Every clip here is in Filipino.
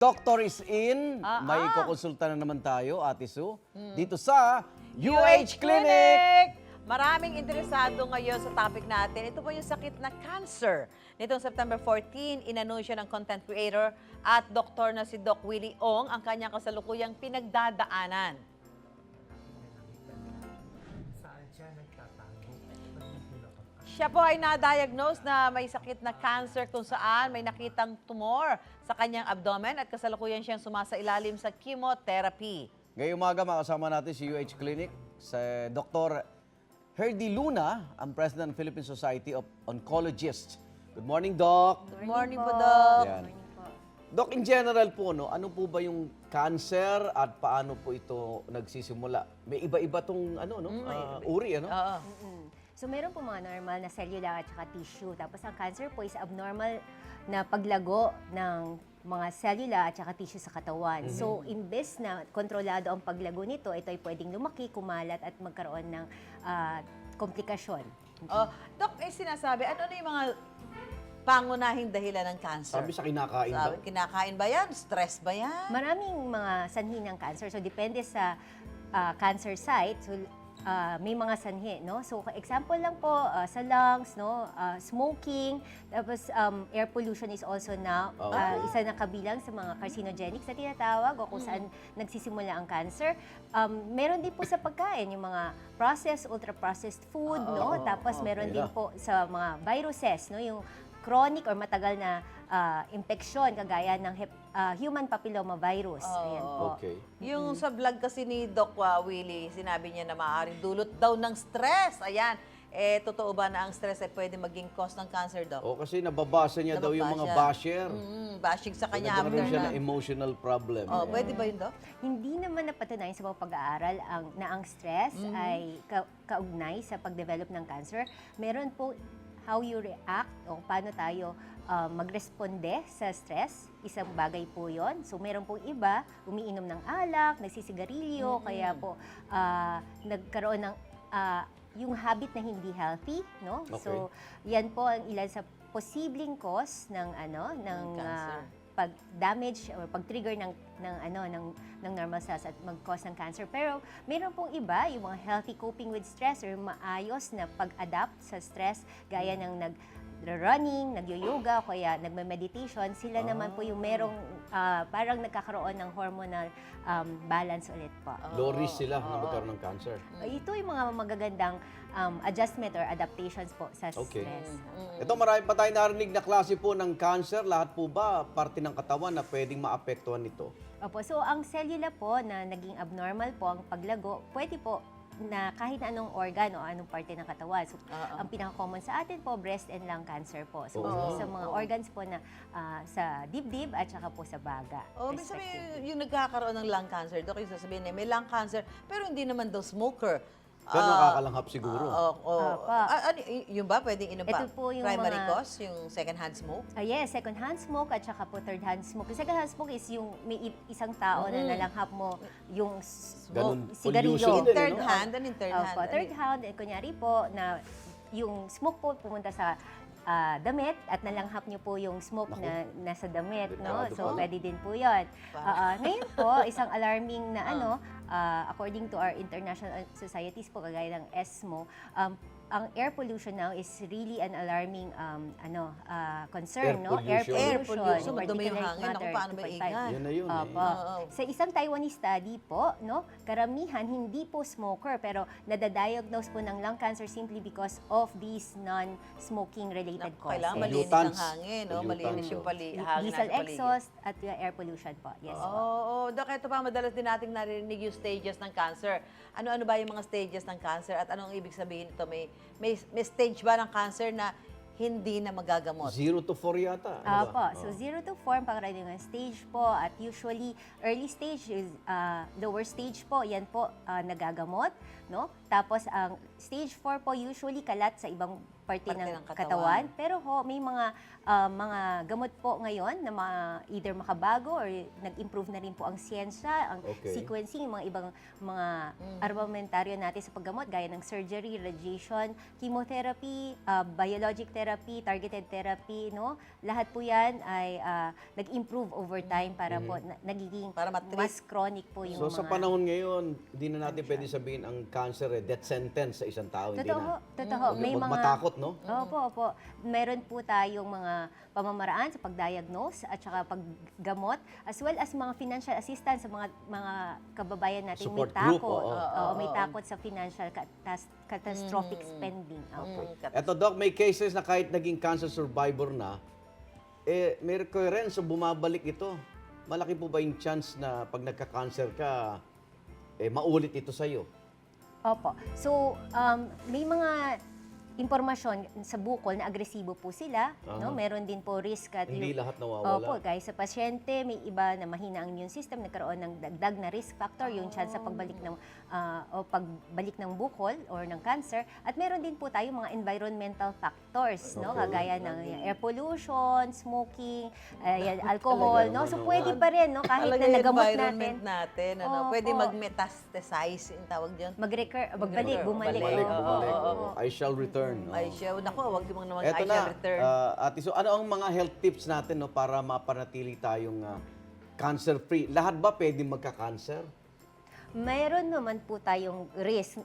Doctor is in. May kukonsulta na naman tayo, Ate Sue. Dito sa UH Clinic. Maraming interesado ngayon sa topic natin. Ito po yung sakit na cancer. Nitong September 14, inanunsyo ng content creator at doktor na si Doc Willie Ong ang kanyang kasalukuyang pinagdadaanan. Siya po ay na-diagnose na may sakit na cancer kung saan may nakitang tumor sa kanyang abdomen at kasalukuyan siyang sumasailalim sa chemotherapy. Ngayong umaga makasama natin si UH Clinic sa Dr. Herdy Luna, ang President ng Philippine Society of Oncologists. Good morning, Doc. Good morning po, Doc. Yan. Doc, in general po, no, ano po ba yung cancer at paano po ito nagsisimula? May iba-iba tong uri, ano? Oo. So meron po mga normal na cellular at saka tissue. Tapos ang cancer po is abnormal na paglago ng mga cellular at saka tissue sa katawan. So imbes na kontrolado ang paglago nito, ito ay pwedeng lumaki, kumalat at magkaroon ng komplikasyon. Doc, sinasabi, ano na yung mga pangunahing dahilan ng cancer? Sabi sa kinakain daw. Kinakain ba yan? Stress ba yan? Maraming mga sanhi ng cancer. So depende sa cancer site. So may mga sanhi, no? So example lang po sa lungs, no? Smoking, tapos air pollution is also now isa na kabilang sa mga carcinogenic sa tinatawag o kung saan nagsisimula ang cancer. Meron din po sa pagkain yung mga processed, ultra-processed food, no? Tapos meron din po sa mga viruses, no? Yung chronic or matagal na impeksyon kagaya ng human papilloma virus. Ayan po. Okay. Yung sa vlog kasi ni Doc Willie, sinabi niya na maaaring dulot daw ng stress. Ayan. Totoo ba na ang stress ay pwede maging cause ng cancer, Doc? O kasi nababasa niya daw yung mga basher. Bashing sa kanya Nagkaroon after siya na. na emotional problem. Pwede ba yun, Doc? Hindi naman napatunayan sa mga pag-aaral na ang stress ay kaugnay sa pagdevelop ng cancer. Meron po how you react o paano tayo magresponde sa stress, isang bagay po yon. So meron pong iba, umiinom ng alak, nagsisigarilyo, kaya po nagkaroon ng yung habit na hindi healthy, no? Okay. So yan po ang ilan sa posibleng cause ng cancer. pag-damage or pag-trigger ng normal cells at mag-cause ng cancer. Pero meron pong iba, yung mga healthy coping with stress or maayos na pag-adapt sa stress, gaya ng nag-running, nag-yoga, kaya nagme-meditation, sila naman po yung merong parang nagkakaroon ng hormonal balance ulit po. Low risk sila na magkaroon ng cancer. Ito yung mga magagandang adjustment or adaptations po sa Okay. stress. Ito, marami pa tayo narinig na klase po ng cancer. Lahat po ba parte ng katawan na pwedeng maapektuhan nito? Opo, so ang cellula po na naging abnormal po ang paglago, pwede po na kahit anong organ o anong parte ng katawan. So, ang pinaka-common sa atin po, breast and lung cancer po. So, sa mga organs po na sa dibdib at saka po sa baga. May sabihin, yung nagkakaroon ng lung cancer, Doc, yung sasabihin niya, may lung cancer, pero hindi naman daw smoker. Pero nakakalanghap siguro. Yung ba, pwedeng inom pa? Ito po yung primary mga- cause, yung second-hand smoke? Yes, second-hand smoke at saka po third-hand smoke. Yung second-hand smoke is yung may isang tao na nalanghap mo yung Ganun, sigarilyo. pollution din, Third no? hand, ano yung third hand? Opo, third hand, kunyari po na yung smoke po pumunta sa damit at nalanghap niyo po yung smoke na nasa damit, no? Delikado So, pala. pwede din po yun. Ngayon po, isang alarming na according to our international societies po, kagaya ng ESMO, ang air pollution now is really an alarming concern, no? Air pollution. Madumi yung particulate hangin. Naku, matter paano ba 2.5. ingay? Yan na yun. Opo. Sa isang Taiwanese study po, no, karamihan hindi po smoker pero nadadiagnose po ng lung cancer simply because of these non-smoking related causes. Kailangan malinis ang Pollutants. hangin, no? Malinis yung hangin Diesel nasa paligid. exhaust at air pollution po. Yes po. Oo, Doc, ito pa, madalas din nating narinig yung stages ng cancer. Ano-ano ba yung mga stages ng cancer at anong ibig sabihin ito? May stage ba ng cancer na hindi na magagamot? 0 to 4 yata. ano ba? Opo. So 0 to 4 ang pangkaraniwan stage po at usually early stage is lower stage po. Yan po nagagamot, no? Tapos ang stage 4 po usually kalat sa ibang parte ng ng katawan. Pero ho, may mga gamot po ngayon na either makabago or nag-improve na rin po ang siyensya, ang Okay. sequencing, yung mga ibang mga armamentaryo natin sa paggamot, gaya ng surgery, radiation, chemotherapy, biologic therapy, targeted therapy, no? Lahat po yan ay nag-improve over time para po nagiging Para ma-treat. mas chronic po yung So mga... sa panahon ngayon, hindi na natin pwede sabihin ang cancer death sentence sa isang tao. Hindi Totoo, na. totoo. May Huwag mga... matakot, no? Opo. Meron po tayong mga pamamaraan sa pag-diagnose at saka paggamot, as well as mga financial assistance sa mga kababayan natin may Support group, takot. oo. Oo, may takot sa financial catastrophic spending. Opo. Eto, Doc, may cases na kahit naging cancer survivor na, may recurrence o bumabalik ito. Malaki po ba yung chance na pag nagka-cancer ka, maulit ito sa'yo? Opo. So, may mga impormasyon sa bukol na agresibo po sila, no? Meron din po risk at Hindi lahat nawawala. Opo, guys, sa pasyente may iba na mahina ang immune system, nagkaroon ng dagdag na risk factor, yung chance sa pagbalik ng bukol or ng cancer. At meron din po tayo mga environmental factors, no? Kagaya ng air pollution, smoking, alcohol, no? So pwede pa rin, no? Kahit Talaga na yung nagamot environment natin. natin, Opo. pwede mag-metastasize, yung tawag dyan. Magbalik, bumalik. Bumalik. Oo. I shall return. no? Ay, siya, naku, wag yung naman Eto I shall na, return. Ate, so ano ang mga health tips natin no, para mapanatili tayong cancer-free? Lahat ba pwede magka-cancer? Mayroon naman po tayong risk.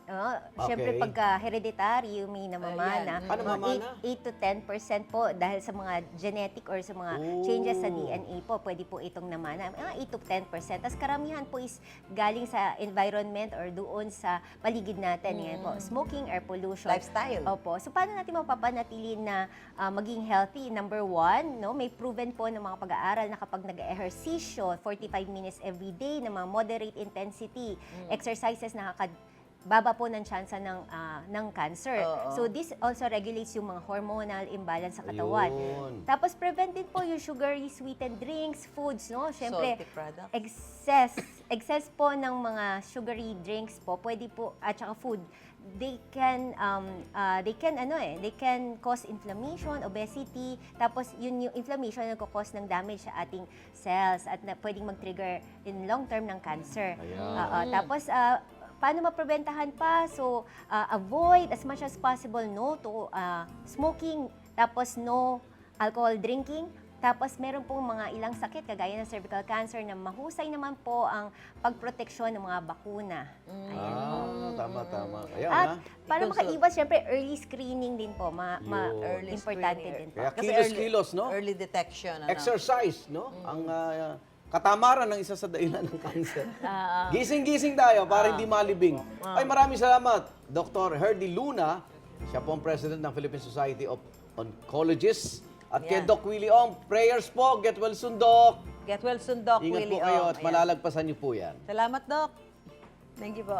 Siyempre, Okay. pagka hereditary, yung may namamana, Ayan. Ano mamana? 8 to 10% po dahil sa mga genetic or sa mga changes sa DNA po, pwede po itong namana. Mga 8 to 10%. Tapos karamihan po is galing sa environment or doon sa paligid natin. Yan po. Smoking, air pollution. Lifestyle. Opo. So, paano natin mapapanatili na maging healthy? Number one, no, may proven po ng mga pag-aaral na kapag nag-ehersisyo, 45 minutes every day, na mga moderate intensity, exercises baba po ng tsansa ng cancer. Oo. So, this also regulates yung mga hormonal imbalance sa katawan. Ayun. Tapos, prevent din po yung sugary sweetened drinks, foods, no? Siyempre, Salty products. excess po ng mga sugary drinks po, pwede po, at saka food, they can cause inflammation, obesity, tapos yung inflammation nagko-cause ng damage sa ating cells at pwedeng mag-trigger in long term ng cancer. Ayan. Tapos paano mapreventahan pa? So avoid as much as possible no to smoking, tapos no alcohol drinking. Tapos meron pong mga ilang sakit kagaya ng cervical cancer na mahusay naman po ang pagproteksyon ng mga bakuna. Tama. Ayan At ha. para I-consult. makaiwas, syempre, early screening din po. Yun. Early Importante screening. din po. Kaya Kasi kilos, no? Early detection. Exercise, no? Ang katamaran ng isa sa dahilan ng cancer. Gising-gising tayo para hindi malibing. Ay, maraming salamat, Dr. Herdy Luna. Siya po ang President ng Philippine Society of Oncologists. At kay Yan. Doc Willie Ong, prayers po. Get well soon, Doc. Get well soon, Doc Ingat Willie po kayo Ong. at Ayan. malalagpasan niyo po yan. Salamat, Doc. Thank you po.